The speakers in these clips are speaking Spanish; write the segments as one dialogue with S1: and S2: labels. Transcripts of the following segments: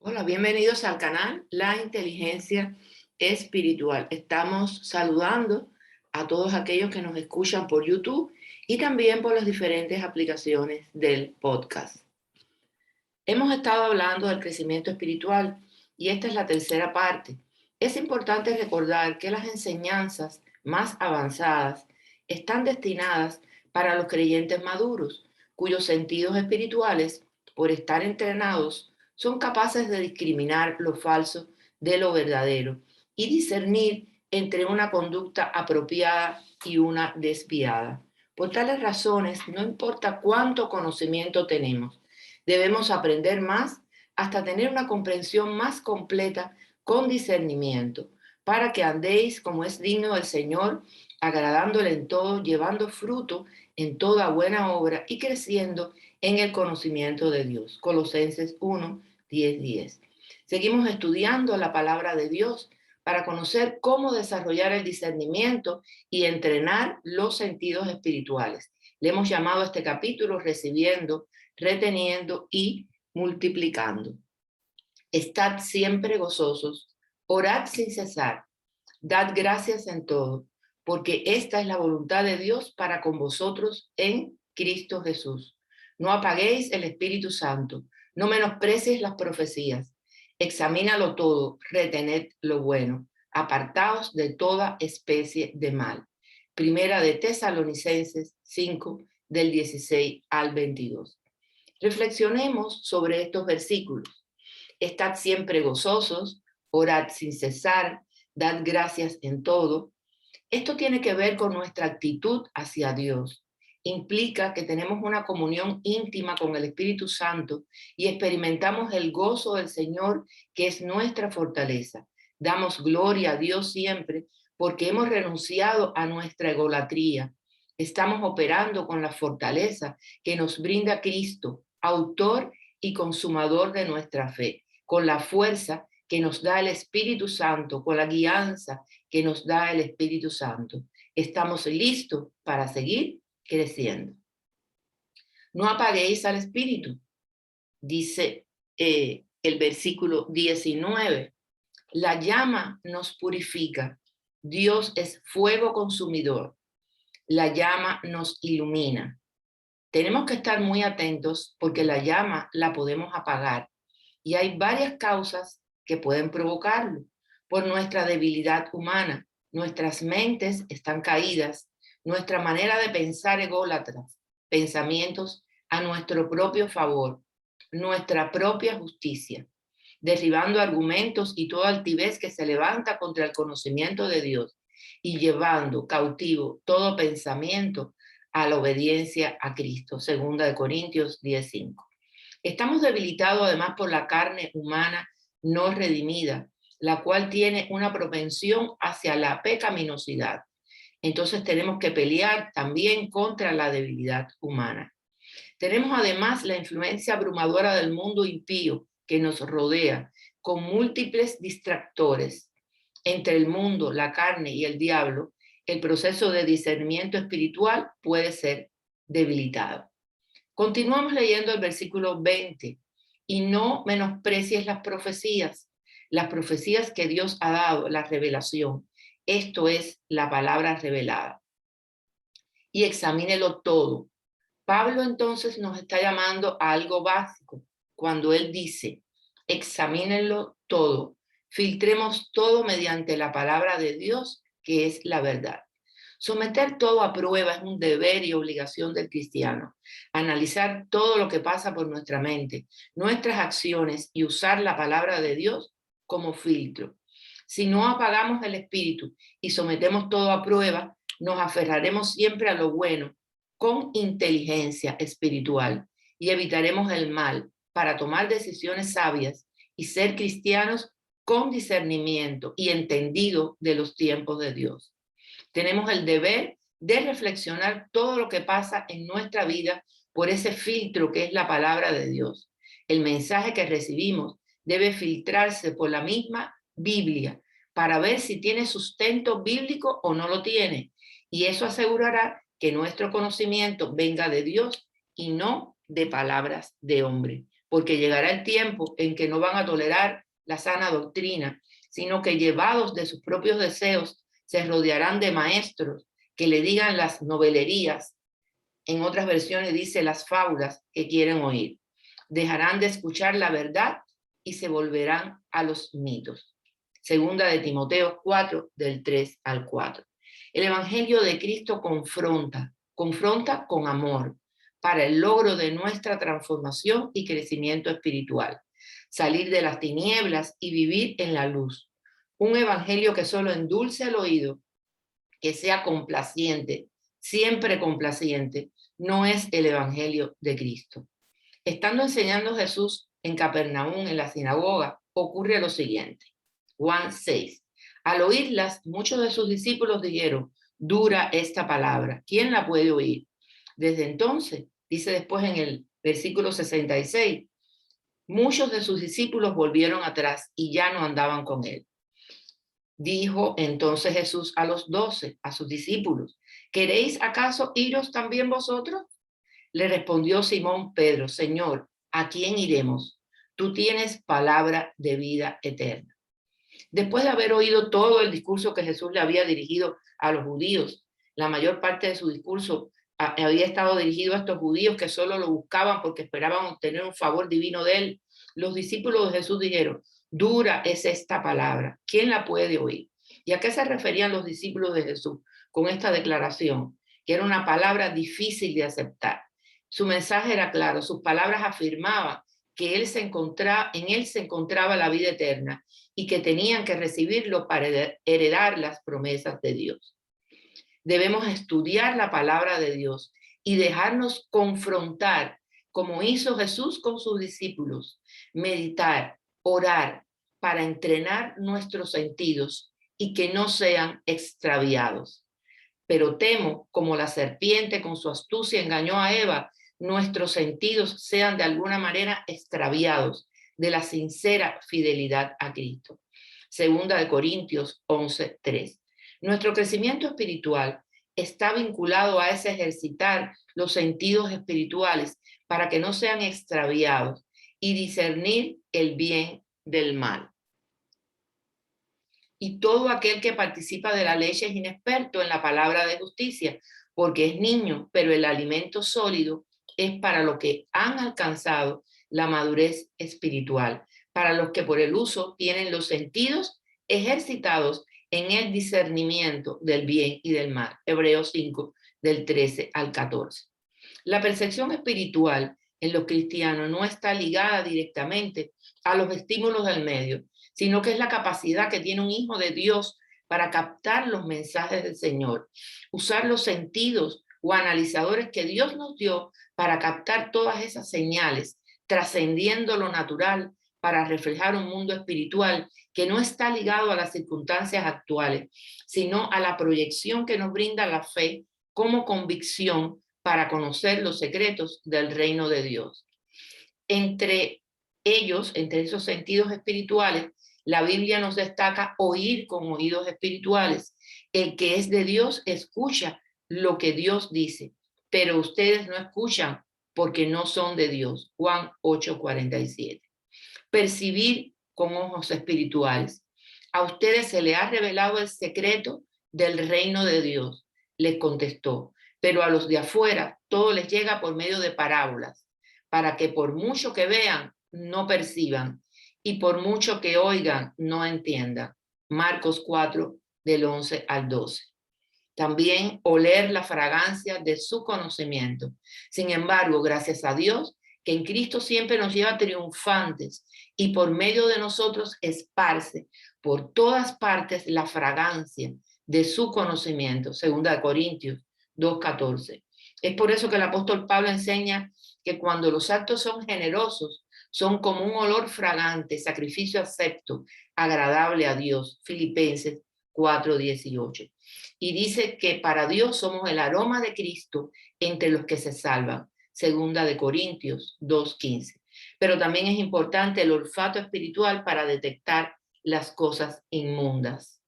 S1: Hola, bienvenidos al canal La Inteligencia Espiritual. Estamos saludando a todos aquellos que nos escuchan por YouTube y también por las diferentes aplicaciones del podcast. Hemos estado hablando del crecimiento espiritual y esta es la tercera parte. Es importante recordar que las enseñanzas más avanzadas están destinadas para los creyentes maduros, cuyos sentidos espirituales, por estar entrenados, son capaces de discriminar lo falso de lo verdadero y discernir entre una conducta apropiada y una desviada. Por tales razones, no importa cuánto conocimiento tenemos, debemos aprender más hasta tener una comprensión más completa con discernimiento, para que andéis como es digno del Señor, agradándole en todo, llevando fruto en toda buena obra y creciendo en el conocimiento de Dios. Colosenses 1, 10, 10. Seguimos estudiando la palabra de Dios para conocer cómo desarrollar el discernimiento y entrenar los sentidos espirituales. Le hemos llamado a este capítulo recibiendo, reteniendo y multiplicando. Estad siempre gozosos, orad sin cesar, dad gracias en todo, porque esta es la voluntad de Dios para con vosotros en Cristo Jesús. No apaguéis el Espíritu Santo, no menosprecies las profecías, examínalo todo, retened lo bueno, apartaos de toda especie de mal. Primera de Tesalonicenses 5, del 16 al 22. Reflexionemos sobre estos versículos. Estad siempre gozosos, orad sin cesar, dad gracias en todo. Esto tiene que ver con nuestra actitud hacia Dios. Implica que tenemos una comunión íntima con el Espíritu Santo y experimentamos el gozo del Señor, que es nuestra fortaleza. Damos gloria a Dios siempre porque hemos renunciado a nuestra egolatría. Estamos operando con la fortaleza que nos brinda Cristo, autor y consumador de nuestra fe, con la fuerza que nos da el Espíritu Santo, con la guianza que nos da el Espíritu Santo. Estamos listos para seguir creciendo. No apaguéis al Espíritu, dice el versículo 19. La llama nos purifica. Dios es fuego consumidor. La llama nos ilumina. Tenemos que estar muy atentos porque la llama la podemos apagar y hay varias causas que pueden provocarlo. Por nuestra debilidad humana, nuestras mentes están caídas, nuestra manera de pensar ególatras, pensamientos a nuestro propio favor, nuestra propia justicia, derribando argumentos y toda altivez que se levanta contra el conocimiento de Dios y llevando cautivo todo pensamiento a la obediencia a Cristo. Segunda de Corintios 10:5. Estamos debilitados además por la carne humana no redimida, la cual tiene una propensión hacia la pecaminosidad. Entonces tenemos que pelear también contra la debilidad humana. Tenemos además la influencia abrumadora del mundo impío que nos rodea, con múltiples distractores. Entre el mundo, la carne y el diablo, el proceso de discernimiento espiritual puede ser debilitado. Continuamos leyendo el versículo 20. Y no menosprecies las profecías que Dios ha dado, la revelación. Esto es la palabra revelada. Y examínelo todo. Pablo entonces nos está llamando a algo básico cuando él dice, examínenlo todo, filtremos todo mediante la palabra de Dios, que es la verdad. Someter todo a prueba es un deber y obligación del cristiano. Analizar todo lo que pasa por nuestra mente, nuestras acciones y usar la palabra de Dios como filtro. Si no apagamos el espíritu y sometemos todo a prueba, nos aferraremos siempre a lo bueno con inteligencia espiritual y evitaremos el mal para tomar decisiones sabias y ser cristianos con discernimiento y entendido de los tiempos de Dios. Tenemos el deber de reflexionar todo lo que pasa en nuestra vida por ese filtro que es la palabra de Dios. El mensaje que recibimos debe filtrarse por la misma Biblia para ver si tiene sustento bíblico o no lo tiene. Y eso asegurará que nuestro conocimiento venga de Dios y no de palabras de hombre. porque llegará el tiempo en que no van a tolerar la sana doctrina, sino que llevados de sus propios deseos se rodearán de maestros que le digan las novelerías. En otras versiones dice las fábulas que quieren oír. Dejarán de escuchar la verdad y se volverán a los mitos. Segunda de Timoteo 4, del 3 al 4. El Evangelio de Cristo confronta con amor para el logro de nuestra transformación y crecimiento espiritual. Salir de las tinieblas y vivir en la luz. Un Evangelio que solo endulce el oído, que sea complaciente, siempre complaciente, no es el Evangelio de Cristo. Estando enseñando Jesús en Capernaum, en la sinagoga, ocurre lo siguiente. Juan 6. Al oírlas, muchos de sus discípulos dijeron, dura esta palabra, ¿quién la puede oír? Desde entonces, dice después en el versículo 66, muchos de sus discípulos volvieron atrás y ya no andaban con él. Dijo entonces Jesús a los 12, a sus discípulos, ¿queréis acaso iros también vosotros? Le respondió Simón Pedro, Señor, ¿a quién iremos? Tú tienes palabra de vida eterna. Después de haber oído todo el discurso que Jesús le había dirigido a los judíos, la mayor parte de su discurso había estado dirigido a estos judíos que solo lo buscaban porque esperaban obtener un favor divino de él. Los discípulos de Jesús dijeron, dura es esta palabra, ¿quién la puede oír? ¿Y a qué se referían los discípulos de Jesús con esta declaración? Que era una palabra difícil de aceptar. Su mensaje era claro, sus palabras afirmaban que en él se encontraba la vida eterna y que tenían que recibirlo para heredar las promesas de Dios. Debemos estudiar la palabra de Dios y dejarnos confrontar, como hizo Jesús con sus discípulos, meditar, orar, para entrenar nuestros sentidos y que no sean extraviados. Pero temo, como la serpiente con su astucia engañó a Eva, nuestros sentidos sean de alguna manera extraviados de la sincera fidelidad a Cristo. Segunda de Corintios 11:3. Nuestro crecimiento espiritual está vinculado a ese ejercitar los sentidos espirituales para que no sean extraviados y discernir el bien del mal. Y todo aquel que participa de la ley es inexperto en la palabra de justicia, porque es niño, pero el alimento sólido es para los que han alcanzado la madurez espiritual, para los que por el uso tienen los sentidos ejercitados en el discernimiento del bien y del mal. Hebreos 5, del 13 al 14. La percepción espiritual en los cristianos no está ligada directamente a los estímulos del medio, sino que es la capacidad que tiene un hijo de Dios para captar los mensajes del Señor, usar los sentidos o analizadores que Dios nos dio para captar todas esas señales, trascendiendo lo natural para reflejar un mundo espiritual que no está ligado a las circunstancias actuales, sino a la proyección que nos brinda la fe como convicción para conocer los secretos del reino de Dios. Entre ellos, entre esos sentidos espirituales, la Biblia nos destaca oír con oídos espirituales. El que es de Dios escucha lo que Dios dice, pero ustedes no escuchan porque no son de Dios. Juan 8:47. Percibir con ojos espirituales. A ustedes se les ha revelado el secreto del reino de Dios, les contestó, pero a los de afuera todo les llega por medio de parábolas, para que por mucho que vean, no perciban, y por mucho que oigan, no entiendan. Marcos 4, del 11 al 12. También oler la fragancia de su conocimiento. Sin embargo, gracias a Dios, que en Cristo siempre nos lleva triunfantes y por medio de nosotros esparce por todas partes la fragancia de su conocimiento. Segunda de Corintios 2:14. Es por eso que el apóstol Pablo enseña que cuando los actos son generosos, son como un olor fragante, sacrificio acepto, agradable a Dios. Filipenses 4:18. Y dice que para Dios somos el aroma de Cristo entre los que se salvan. Segunda de Corintios 2:15. Pero también es importante el olfato espiritual para detectar las cosas inmundas.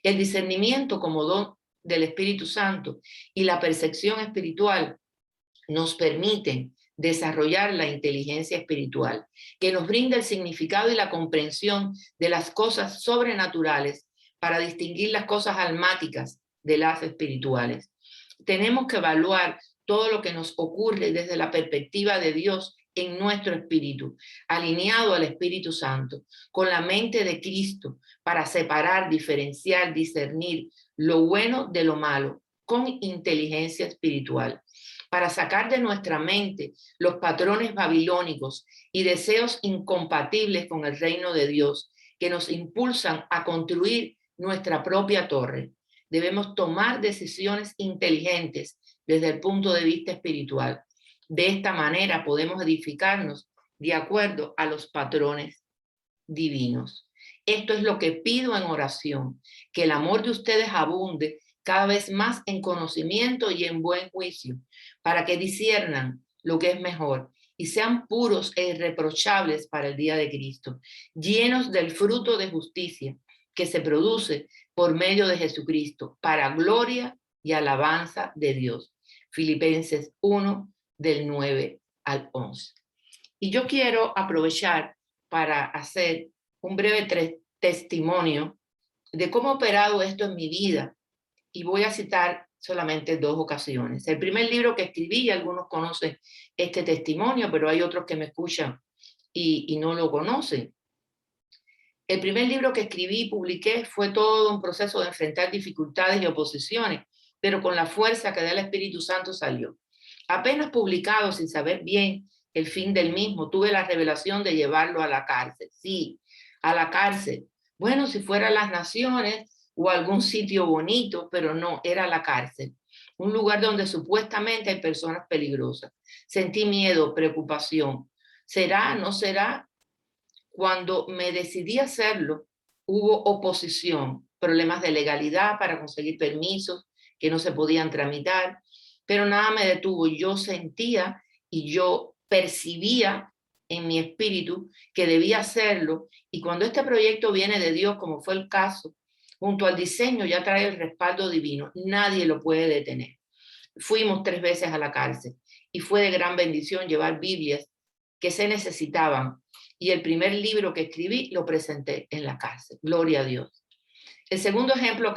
S1: El discernimiento como don del Espíritu Santo y la percepción espiritual nos permiten desarrollar la inteligencia espiritual, que nos brinda el significado y la comprensión de las cosas sobrenaturales para distinguir las cosas almáticas de las espirituales. Tenemos que evaluar todo lo que nos ocurre desde la perspectiva de Dios en nuestro espíritu, alineado al Espíritu Santo, con la mente de Cristo, para separar, diferenciar, discernir lo bueno de lo malo, con inteligencia espiritual, para sacar de nuestra mente los patrones babilónicos y deseos incompatibles con el reino de Dios, que nos impulsan a construir nuestra propia torre. Debemos tomar decisiones inteligentes desde el punto de vista espiritual. De esta manera podemos edificarnos de acuerdo a los patrones divinos. Esto es lo que pido en oración, que el amor de ustedes abunde cada vez más en conocimiento y en buen juicio, para que disciernan lo que es mejor y sean puros e irreprochables para el día de Cristo, llenos del fruto de justicia que se produce por medio de Jesucristo, para gloria y alabanza de Dios. Filipenses 1, del 9 al 11. Y yo quiero aprovechar para hacer un breve testimonio de cómo ha operado esto en mi vida. Y voy a citar solamente 2 ocasiones. El primer libro que escribí, y algunos conocen este testimonio, pero hay otros que me escuchan y no lo conocen. El primer libro que escribí y publiqué fue todo un proceso de enfrentar dificultades y oposiciones, pero con la fuerza que da el Espíritu Santo salió. Apenas publicado, sin saber bien el fin del mismo, tuve la revelación de llevarlo a la cárcel. Sí, a la cárcel. Bueno, si fuera las Naciones o algún sitio bonito, pero no, era la cárcel. Un lugar donde supuestamente hay personas peligrosas. Sentí miedo, preocupación. ¿Será? ¿No será? Cuando me decidí a hacerlo, hubo oposición, problemas de legalidad para conseguir permisos que no se podían tramitar, pero nada me detuvo. Yo sentía y yo percibía en mi espíritu que debía hacerlo, y cuando este proyecto viene de Dios, como fue el caso, junto al diseño ya trae el respaldo divino, nadie lo puede detener. Fuimos 3 veces a la cárcel y fue de gran bendición llevar Biblias que se necesitaban, y el primer libro que escribí lo presenté en la cárcel. Gloria a Dios. El segundo ejemplo,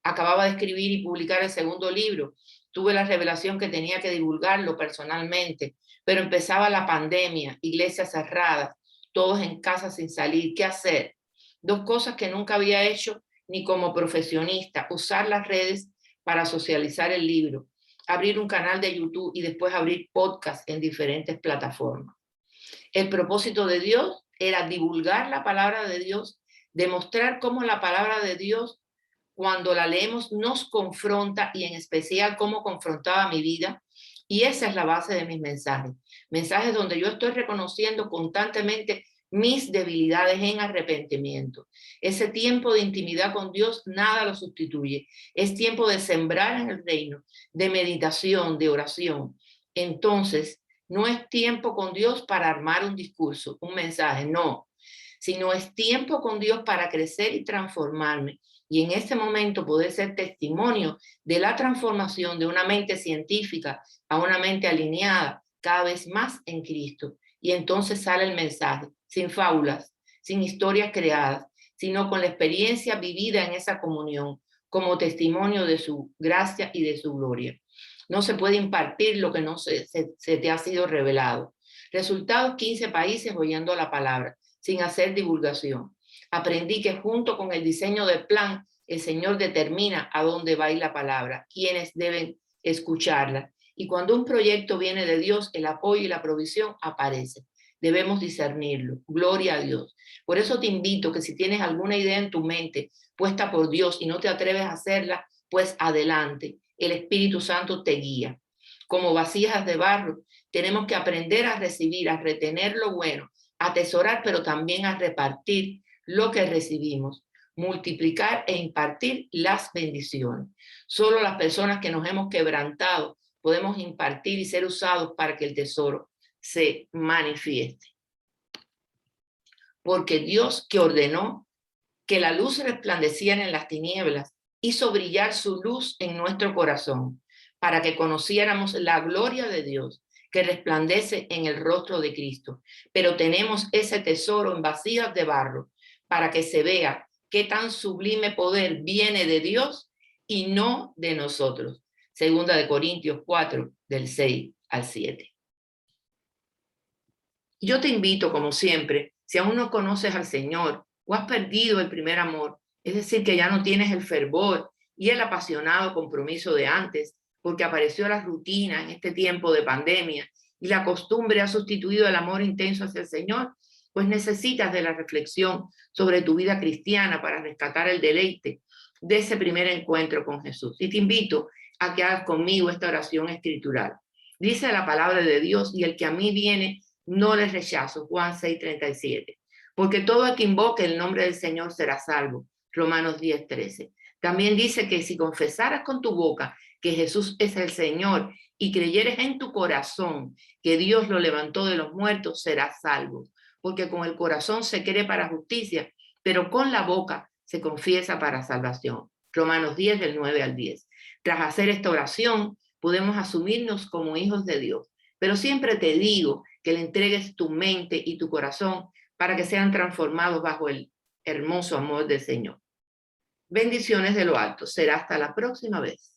S1: acababa de escribir y publicar el segundo libro. Tuve la revelación que tenía que divulgarlo personalmente, pero empezaba la pandemia, iglesias cerradas, todos en casa sin salir. ¿Qué hacer? 2 cosas que nunca había hecho ni como profesionista: usar las redes para socializar el libro, abrir un canal de YouTube y después abrir podcast en diferentes plataformas. El propósito de Dios era divulgar la palabra de Dios, demostrar cómo la palabra de Dios, cuando la leemos, nos confronta, y en especial cómo confrontaba mi vida. Y esa es la base de mis mensajes. Mensajes donde yo estoy reconociendo constantemente mis debilidades en arrepentimiento. Ese tiempo de intimidad con Dios nada lo sustituye. Es tiempo de sembrar en el reino, de meditación, de oración. Entonces, no es tiempo con Dios para armar un discurso, un mensaje, no, sino es tiempo con Dios para crecer y transformarme, y en ese momento poder ser testimonio de la transformación de una mente científica a una mente alineada cada vez más en Cristo. Y entonces sale el mensaje, sin fábulas, sin historias creadas, sino con la experiencia vivida en esa comunión, como testimonio de su gracia y de su gloria. No se puede impartir lo que no se te ha sido revelado. Resultados: 15 países oyendo la palabra, sin hacer divulgación. Aprendí que junto con el diseño del plan, el Señor determina a dónde va a ir la palabra, quiénes deben escucharla. Y cuando un proyecto viene de Dios, el apoyo y la provisión aparecen. Debemos discernirlo. Gloria a Dios. Por eso te invito que si tienes alguna idea en tu mente puesta por Dios y no te atreves a hacerla, pues adelante. El Espíritu Santo te guía. Como vasijas de barro, tenemos que aprender a recibir, a retener lo bueno, a atesorar, pero también a repartir lo que recibimos, multiplicar e impartir las bendiciones. Solo las personas que nos hemos quebrantado podemos impartir y ser usados para que el tesoro se manifieste. Porque Dios, que ordenó que la luz resplandeciera en las tinieblas, hizo brillar su luz en nuestro corazón, para que conociéramos la gloria de Dios que resplandece en el rostro de Cristo. Pero tenemos ese tesoro en vasijas de barro para que se vea qué tan sublime poder viene de Dios y no de nosotros. Segunda de Corintios 4, del 6 al 7. Yo te invito, como siempre, si aún no conoces al Señor o has perdido el primer amor, es decir, que ya no tienes el fervor y el apasionado compromiso de antes, porque apareció la rutina en este tiempo de pandemia y la costumbre ha sustituido el amor intenso hacia el Señor, pues necesitas de la reflexión sobre tu vida cristiana para rescatar el deleite de ese primer encuentro con Jesús. Y te invito a que hagas conmigo esta oración escritural. Dice la palabra de Dios: y el que a mí viene, no les rechazo. Juan 6:37. Porque todo el que invoque el nombre del Señor será salvo. Romanos 10:13. También dice que si confesaras con tu boca que Jesús es el Señor y creyeres en tu corazón que Dios lo levantó de los muertos, serás salvo. Porque con el corazón se cree para justicia, pero con la boca se confiesa para salvación. Romanos 10, del 9 al 10. Tras hacer esta oración, podemos asumirnos como hijos de Dios. Pero siempre te digo que le entregues tu mente y tu corazón para que sean transformados bajo el hermoso amor del Señor. Bendiciones de lo alto. Será hasta la próxima vez.